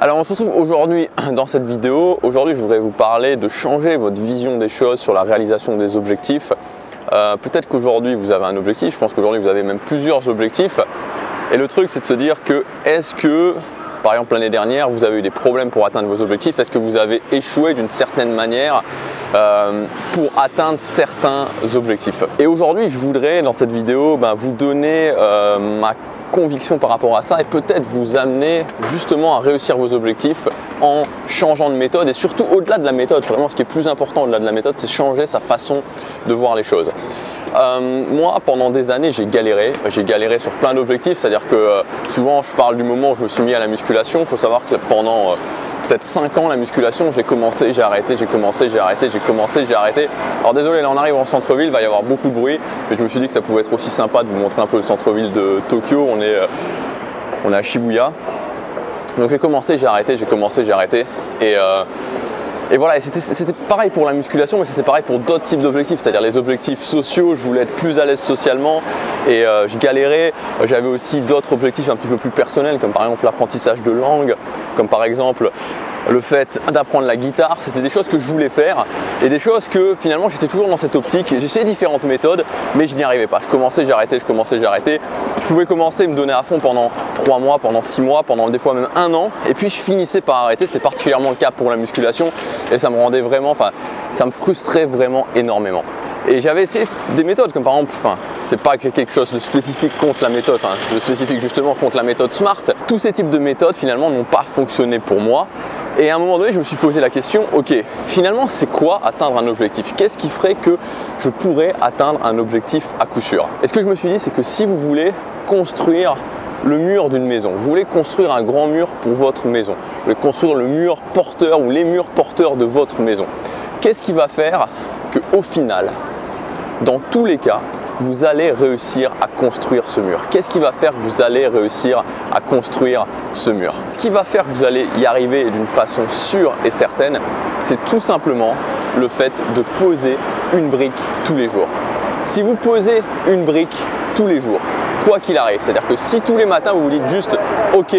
Alors on se retrouve aujourd'hui dans cette vidéo. Aujourd'hui je voudrais vous parler de changer votre vision des choses sur la réalisation des objectifs. Peut-être qu'aujourd'hui vous avez un objectif, je pense qu'aujourd'hui vous avez même plusieurs objectifs. Et le truc c'est de se dire que est-ce que par exemple l'année dernière vous avez eu des problèmes pour atteindre vos objectifs? Est-ce que vous avez échoué d'une certaine manière pour atteindre certains objectifs? Et aujourd'hui je voudrais dans cette vidéo vous donner ma conviction par rapport à ça et peut-être vous amener justement à réussir vos objectifs en changeant de méthode et surtout au-delà de la méthode. Vraiment ce qui est plus important au-delà de la méthode, c'est changer sa façon de voir les choses. Moi pendant des années j'ai galéré sur plein d'objectifs, c'est-à-dire que souvent je parle du moment où je me suis mis à la musculation. Il faut savoir que pendant peut-être 5 ans la musculation, j'ai commencé, j'ai arrêté, j'ai commencé, j'ai arrêté, j'ai commencé, j'ai arrêté. Alors désolé, là on arrive en centre-ville, il va y avoir beaucoup de bruit, mais je me suis dit que ça pouvait être aussi sympa de vous montrer un peu le centre-ville de Tokyo. On est à Shibuya. Donc j'ai commencé, j'ai arrêté, j'ai commencé, j'ai arrêté. Et voilà, c'était pareil pour la musculation, mais c'était pareil pour d'autres types d'objectifs, c'est-à-dire les objectifs sociaux. Je voulais être plus à l'aise socialement et je galérais. J'avais aussi d'autres objectifs un petit peu plus personnels, comme par exemple l'apprentissage de langue, comme par exemple le fait d'apprendre la guitare. C'était des choses que je voulais faire et des choses que finalement j'étais toujours dans cette optique. J'essayais différentes méthodes, mais je n'y arrivais pas. Je commençais, j'arrêtais, je commençais, j'arrêtais. Je pouvais commencer, me donner à fond pendant 3 mois, pendant 6 mois, pendant des fois même 1 an, et puis je finissais par arrêter. C'était particulièrement le cas pour la musculation et ça me rendait vraiment, ça me frustrait vraiment énormément. Et j'avais essayé des méthodes comme par exemple, c'est pas quelque chose de spécifique contre la méthode, de spécifique justement contre la méthode SMART. Tous ces types de méthodes finalement n'ont pas fonctionné pour moi. Et à un moment donné, je me suis posé la question, ok, finalement c'est quoi atteindre un objectif? Qu'est-ce qui ferait que je pourrais atteindre un objectif à coup sûr? Et ce que je me suis dit, c'est que si vous voulez construire le mur d'une maison, vous voulez construire un grand mur pour votre maison, vous voulez construire le mur porteur ou les murs porteurs de votre maison, qu'est-ce qui va faire qu'au final, dans tous les cas, vous allez réussir à construire ce mur? Qu'est-ce qui va faire que vous allez réussir à construire ce mur? Ce qui va faire que vous allez y arriver d'une façon sûre et certaine, c'est tout simplement le fait de poser une brique tous les jours. Si vous posez une brique tous les jours, quoi qu'il arrive, c'est-à-dire que si tous les matins vous vous dites juste ok,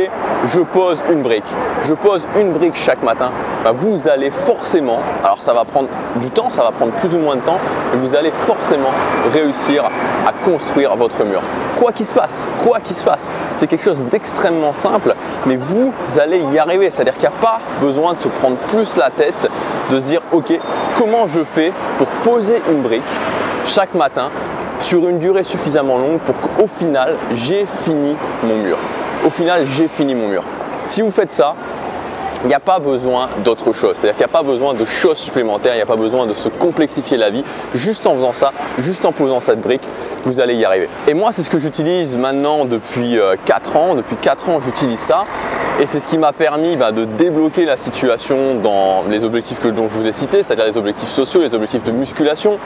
je pose une brique chaque matin, vous allez forcément, alors ça va prendre du temps, ça va prendre plus ou moins de temps, mais vous allez forcément réussir à construire votre mur. Quoi qu'il se passe, c'est quelque chose d'extrêmement simple, mais vous allez y arriver. C'est-à-dire qu'il n'y a pas besoin de se prendre plus la tête, de se dire ok, comment je fais pour poser une brique chaque matin sur une durée suffisamment longue pour qu'au final j'ai fini mon mur. Si vous faites ça, il n'y a pas besoin d'autre chose, c'est-à-dire qu'il n'y a pas besoin de choses supplémentaires, il n'y a pas besoin de se complexifier la vie. Juste en faisant ça, juste en posant cette brique, vous allez y arriver. Et moi c'est ce que j'utilise maintenant depuis 4 ans. Depuis 4 ans j'utilise ça et c'est ce qui m'a permis de débloquer la situation dans les objectifs dont je vous ai cités, c'est-à-dire les objectifs sociaux, les objectifs de musculation.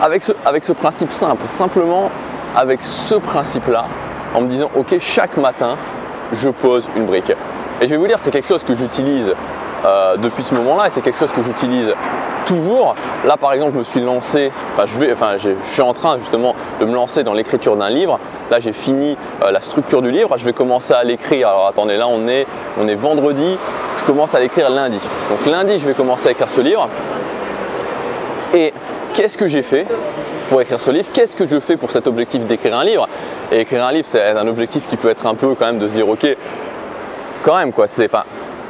Avec ce principe simple, simplement avec ce principe-là, en me disant ok, chaque matin je pose une brique. Et je vais vous dire, c'est quelque chose que j'utilise depuis ce moment-là et c'est quelque chose que j'utilise toujours. Là par exemple, je me suis lancé, je suis en train justement de me lancer dans l'écriture d'un livre. Là j'ai fini la structure du livre, je vais commencer à l'écrire. Alors attendez, là on est vendredi, je commence à l'écrire lundi. Donc lundi je vais commencer à écrire ce livre. Et qu'est-ce que j'ai fait pour écrire ce livre? Qu'est-ce que je fais pour cet objectif d'écrire un livre? Et écrire un livre, c'est un objectif qui peut être un peu quand même de se dire ok, quand même quoi.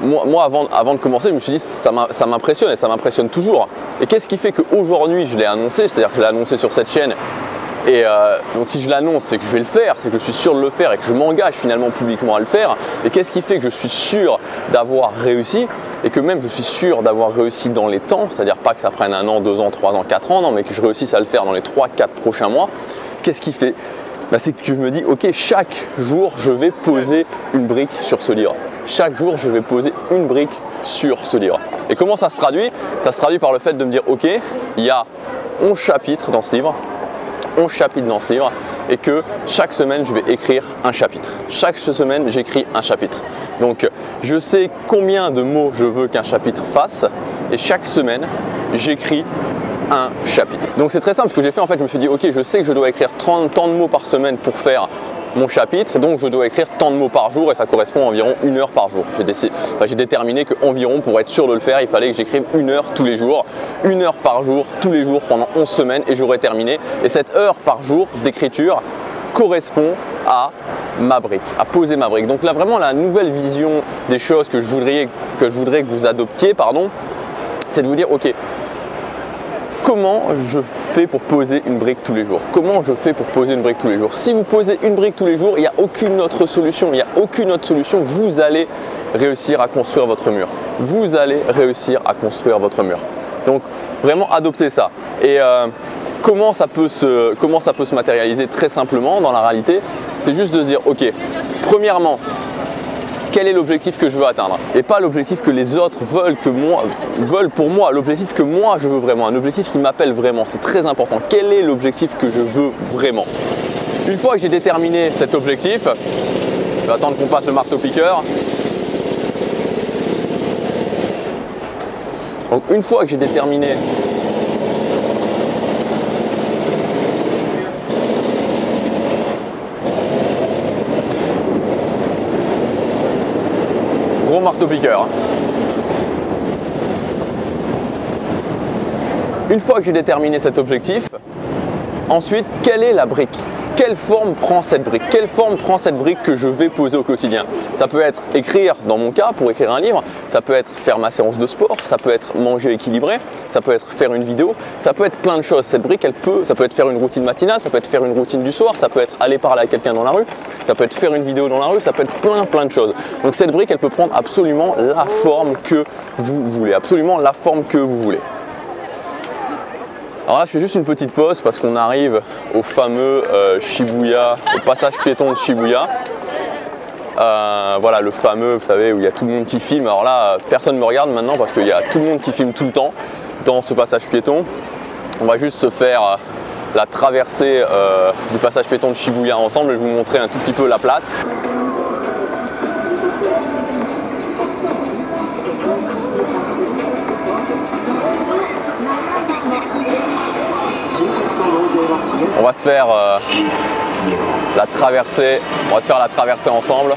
Moi avant de commencer, je me suis dit ça m'impressionne et ça m'impressionne toujours. Et qu'est-ce qui fait qu'aujourd'hui je l'ai annoncé, c'est-à-dire que je l'ai annoncé sur cette chaîne. Et donc si je l'annonce, c'est que je vais le faire, c'est que je suis sûr de le faire et que je m'engage finalement publiquement à le faire. Et qu'est-ce qui fait que je suis sûr d'avoir réussi et que même je suis sûr d'avoir réussi dans les temps, c'est-à-dire pas que ça prenne 1 an, 2 ans, 3 ans, 4 ans, non, mais que je réussisse à le faire dans les 3-4 prochains mois. Qu'est-ce qui fait? C'est que je me dis ok, chaque jour je vais poser une brique sur ce livre. Chaque jour je vais poser une brique sur ce livre. Et comment ça se traduit? Ça se traduit par le fait de me dire ok, il y a 11 chapitres dans ce livre. 11 chapitres dans ce livre et que chaque semaine je vais écrire un chapitre. Chaque semaine j'écris un chapitre. Donc je sais combien de mots je veux qu'un chapitre fasse et chaque semaine j'écris un chapitre. Donc c'est très simple, ce que j'ai fait en fait, je me suis dit ok, je sais que je dois écrire tant de mots par semaine pour faire mon chapitre, donc je dois écrire tant de mots par jour et ça correspond à environ 1 heure par jour. J'ai déterminé qu'environ, pour être sûr de le faire, il fallait que j'écrive 1 heure tous les jours, 1 heure par jour, tous les jours pendant 11 semaines et j'aurais terminé. Et cette heure par jour d'écriture correspond à ma brique, à poser ma brique. Donc là vraiment la nouvelle vision des choses que je voudrais que vous adoptiez, c'est de vous dire ok, comment je fais pour poser une brique tous les jours? Comment je fais pour poser une brique tous les jours? Si vous posez une brique tous les jours, il n'y a aucune autre solution. Il n'y a aucune autre solution. Vous allez réussir à construire votre mur. Vous allez réussir à construire votre mur. Donc vraiment adoptez ça. Et comment ça peut se matérialiser très simplement dans la réalité? C'est juste de se dire ok, premièrement, quel est l'objectif que je veux atteindre et pas l'objectif que les autres veulent pour moi, l'objectif que moi je veux vraiment, un objectif qui m'appelle vraiment, c'est très important. Quel est l'objectif que je veux vraiment? Une fois que j'ai déterminé cet objectif, je vais attendre qu'on passe le marteau-piqueur. Donc une fois que j'ai déterminé marteau-piqueur. Une fois que j'ai déterminé cet objectif, ensuite, quelle est la brique? Quelle forme prend cette brique? Quelle forme prend cette brique que je vais poser au quotidien? Ça peut être écrire, dans mon cas, pour écrire un livre, ça peut être faire ma séance de sport, ça peut être manger équilibré, ça peut être faire une vidéo, ça peut être plein de choses. Cette brique, ça peut être faire une routine matinale, ça peut être faire une routine du soir, ça peut être aller parler à quelqu'un dans la rue, ça peut être faire une vidéo dans la rue, ça peut être plein de choses. Donc cette brique, elle peut prendre absolument la forme que vous voulez, absolument la forme que vous voulez. Alors là, je fais juste une petite pause parce qu'on arrive au fameux Shibuya, au passage piéton de Shibuya. Voilà, le fameux, vous savez, où il y a tout le monde qui filme. Alors là, personne ne me regarde maintenant parce qu'il y a tout le monde qui filme tout le temps dans ce passage piéton. On va juste se faire la traversée du passage piéton de Shibuya ensemble et je vais vous montrer un tout petit peu la place. On va se faire la traversée, ensemble.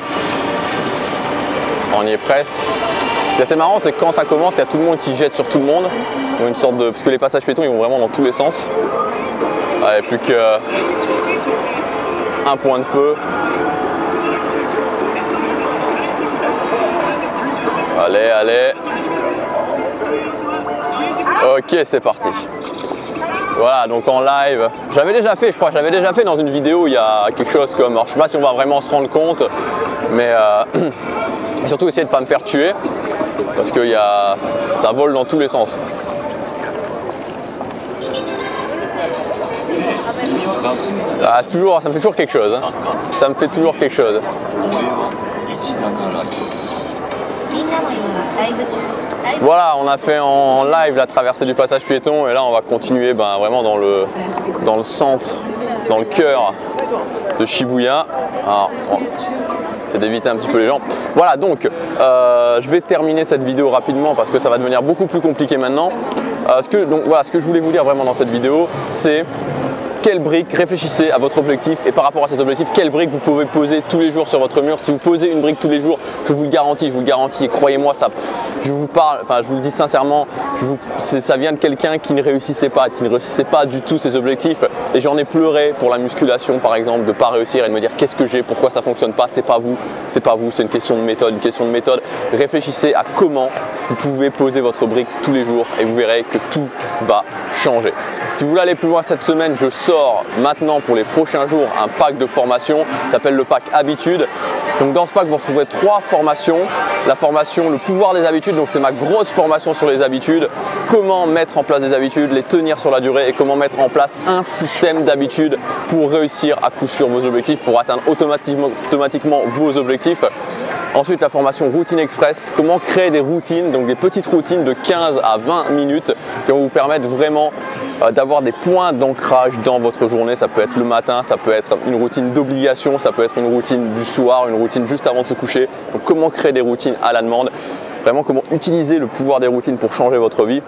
On y est presque. Ce qui est assez marrant, c'est que quand ça commence, il y a tout le monde qui jette sur tout le monde. Donc une sorte de, parce que les passages piétons, ils vont vraiment dans tous les sens. Allez, plus qu'un point de feu. Allez. Ok, c'est parti. Voilà, donc en live, j'avais déjà fait, je crois que j'avais déjà fait dans une vidéo il y a quelque chose comme, alors je sais pas si on va vraiment se rendre compte, mais surtout essayer de ne pas me faire tuer, parce que ça vole dans tous les sens. Ah, ça me fait toujours quelque chose, hein. Ça me fait toujours quelque chose. Voilà, on a fait en live la traversée du passage piéton et là on va continuer vraiment dans le centre, dans le cœur de Shibuya. Alors, c'est d'éviter un petit peu les gens. Voilà, donc je vais terminer cette vidéo rapidement parce que ça va devenir beaucoup plus compliqué maintenant. Ce que je voulais vous dire vraiment dans cette vidéo, c'est quelle brique, réfléchissez à votre objectif et par rapport à cet objectif, quelle brique vous pouvez poser tous les jours sur votre mur. Si vous posez une brique tous les jours, je vous le garantis et croyez-moi, je vous le dis sincèrement, ça vient de quelqu'un qui ne réussissait pas du tout ses objectifs et j'en ai pleuré pour la musculation par exemple, de ne pas réussir et de me dire qu'est-ce que j'ai, pourquoi ça ne fonctionne pas, c'est pas vous, c'est une question de méthode, Réfléchissez à comment vous pouvez poser votre brique tous les jours et vous verrez que tout va changer. Si vous voulez aller plus loin cette semaine, je sors maintenant pour les prochains jours un pack de formation, ça s'appelle le pack Habitude. Donc dans ce pack, vous retrouverez 3 formations. La formation Le pouvoir des habitudes, donc c'est ma grosse formation sur les habitudes. Comment mettre en place des habitudes, les tenir sur la durée et comment mettre en place un système d'habitudes pour réussir à coup sûr vos objectifs, pour atteindre automatiquement vos objectifs. Ensuite, la formation Routine Express, comment créer des routines, donc des petites routines de 15 à 20 minutes qui vont vous permettre vraiment d'avoir des points d'ancrage dans votre journée. Ça peut être le matin, ça peut être une routine d'obligation, ça peut être une routine du soir, une routine juste avant de se coucher. Donc comment créer des routines à la demande, vraiment comment utiliser le pouvoir des routines pour changer votre vie.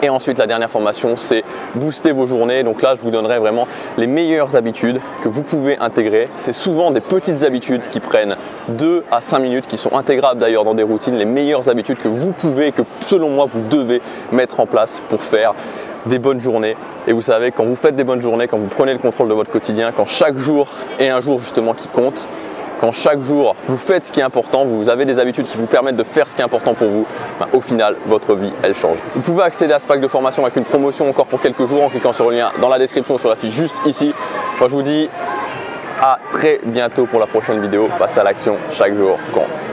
Et ensuite, la dernière formation, c'est booster vos journées. Donc là, je vous donnerai vraiment les meilleures habitudes que vous pouvez intégrer. C'est souvent des petites habitudes qui prennent 2 à 5 minutes, qui sont intégrables d'ailleurs dans des routines. Les meilleures habitudes que vous pouvez, que selon moi, vous devez mettre en place pour faire des bonnes journées. Et vous savez, quand vous faites des bonnes journées, quand vous prenez le contrôle de votre quotidien, quand chaque jour est un jour justement qui compte, quand chaque jour vous faites ce qui est important, vous avez des habitudes qui vous permettent de faire ce qui est important pour vous, au final, votre vie, elle change. Vous pouvez accéder à ce pack de formation avec une promotion encore pour quelques jours en cliquant sur le lien dans la description, sur la fiche juste ici. Moi, je vous dis à très bientôt pour la prochaine vidéo. Passez à l'action, chaque jour compte.